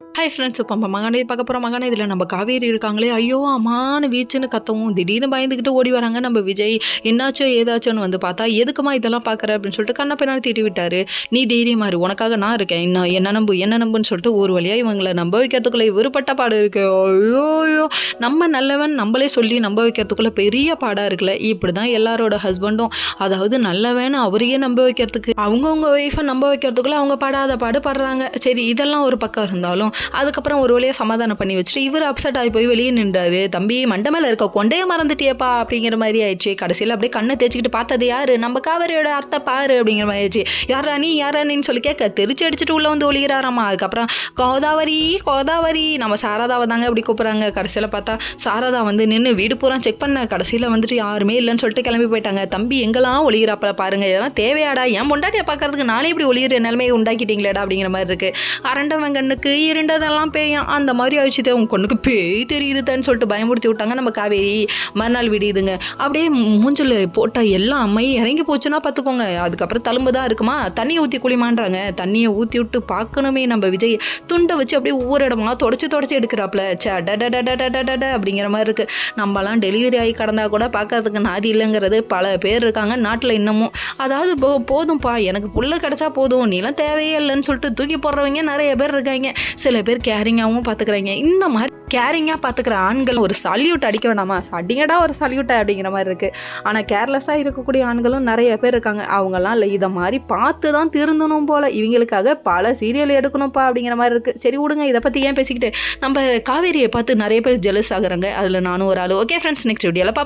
Hi friends. இப்போ நம்ம மகாநதி பார்க்க போகிறோம். மகாநதியில நம்ம காவேரி இருக்காங்களே, ஐயோ அம்மான்னு வீச்சுன்னு கத்தவும் திடீர்னு பயந்துக்கிட்டு ஓடி வராங்க நம்ம விஜய். என்னாச்சோ ஏதாச்சோன்னு வந்து பார்த்தா, எதுக்குமா இதெல்லாம் பார்க்குற அப்படின்னு சொல்லிட்டு கண்ண பின்னாடி திட்டி விட்டாரு. நீ தைரியமா இரு, உனக்காக நான் இருக்கேன், இன்னும் என்ன நம்புன்னு சொல்லிட்டு ஒரு வழியாக இவங்களை நம்ப வைக்கிறதுக்குள்ள இவர் பட்ட பாடு இருக்கு. ஐயோ நம்ம நல்லவன் நம்மளே சொல்லி நம்ப வைக்கிறதுக்குள்ள பெரிய பாடாக இருக்குல்ல. இப்படி தான் எல்லாரோட ஹஸ்பண்டும், அதாவது நல்லவன் அவரையே நம்ப வைக்கிறதுக்கு அவங்கவுங்க ஒய்ஃபை நம்ப வைக்கிறதுக்குள்ள அவங்க படாத பாடு படுறாங்க. சரி, இதெல்லாம் ஒரு பக்கம் இருந்தாலும் அதுக்கப்புறம் ஒரு வழியாக சமாதானம் பண்ணி வச்சுட்டு இவர் அப்செட் ஆகி போய் வெளியே நின்றாரு. தம்பி மண்டை மேலே இருக்க கொண்டையே மறந்துட்டியப்பா அப்படிங்கிற மாதிரி ஆயிடுச்சு. கடைசியில் அப்படியே கண்ணை தேய்ச்சிக்கிட்டு பார்த்தது யாரு, நம்ம காவேரியோட அத்தை பாரு அப்படிங்கிற மாதிரி ஆயிடுச்சு. யாரானின்னு சொல்லி கேட்க தெரிச்சு அடிச்சுட்டு உள்ள வந்து ஒளிகிறாராமா. அதுக்கப்புறம் கோதாவரி நம்ம சாரதாவை தாங்க அப்படி கூப்பிட்றாங்க. கடைசியில் பார்த்தா சாரதா வந்து நின்று வீடு பூரா செக் பண்ண கடைசியில் வந்துட்டு யாருமே இல்லைன்னு சொல்லிட்டு கிளம்பி போயிட்டாங்க. தம்பி எங்கெல்லாம் ஒளிகிறாப்ப பாருங்க, இதெல்லாம் தேவையாடா, ஏன் பொண்டாட்டியை பார்க்கறதுக்கு நானே இப்படி ஒளிகிற நிலைமையை உண்டாக்கிட்டீங்களேடா அப்படிங்கிற மாதிரி இருக்கு. அரண்டவன் கண்ணுக்கு இருண்டதெல்லாம் பேயும் அந்த மாதிரி ஆயிடுச்சு. உங்க கண்ணுக்கு பேய் தெரியுதுன்னு சொல்லிட்டு பயமுறுத்தி விட்டாங்க நம்ம காவேரி. மறுநாள் விடியுதுங்க. அப்படியே மூஞ்சில் போட்ட எல்லா அம்மையும் இறங்கி போச்சுன்னா பார்த்துக்கோங்க. அதுக்கப்புறம் தழும்பு தான் இருக்குமா, தண்ணியை ஊற்றி குளிமான்றாங்க. தண்ணியை ஊற்றி விட்டு பார்க்கணுமே நம்ம விஜய் துண்டை வச்சு அப்படியே ஒவ்வொரு இடமா தொடச்சி எடுக்கிறாப்புல. அப்படிங்கிற மாதிரி இருக்கு. நம்மலாம் டெலிவரி ஆகி கடந்தா கூட பார்க்கறதுக்கு நாதி இல்லைங்கிறது பல பேர் இருக்காங்க நாட்டில் இன்னமும். அதாவது போதும்ப்பா, எனக்கு புள்ள கிடைச்சா போதும், நீலாம் தேவையே இல்லைன்னு சொல்லிட்டு தூக்கி போடுறவங்க நிறைய பேர் இருக்காங்க. சில பேர் கேரிங்காகவும் பார்த்துக்கிறாங்க. இந்த மாதிரி கேரிங்காக பார்த்துக்கிற ஆண்கள் ஒரு சல்யூட் அடிக்க வேணாமா, அடிங்கடா ஒரு சல்யூட்டை அப்படிங்கிற மாதிரி இருக்குது. ஆனால் கேர்லெஸ்ஸாக இருக்கக்கூடிய ஆண்களும் நிறைய பேர் இருக்காங்க. அவங்கெல்லாம் இல்லை, இதை மாதிரி பார்த்து தான் திருந்தணும் போல், இவங்களுக்காக பல சீரியல் எடுக்கணும்ப்பா அப்படிங்கிற மாதிரி இருக்குது. சரி விடுங்க, இதை பற்றி ஏன் பேசிக்கிட்டு. நம்ம காவேரியை பார்த்து நிறைய பேர் ஜெலஸ் ஆகுறாங்க, அதில் நானும் ஒரு ஆள். ஓகே ஃப்ரெண்ட்ஸ், நெக்ஸ்ட் வீடியோவில்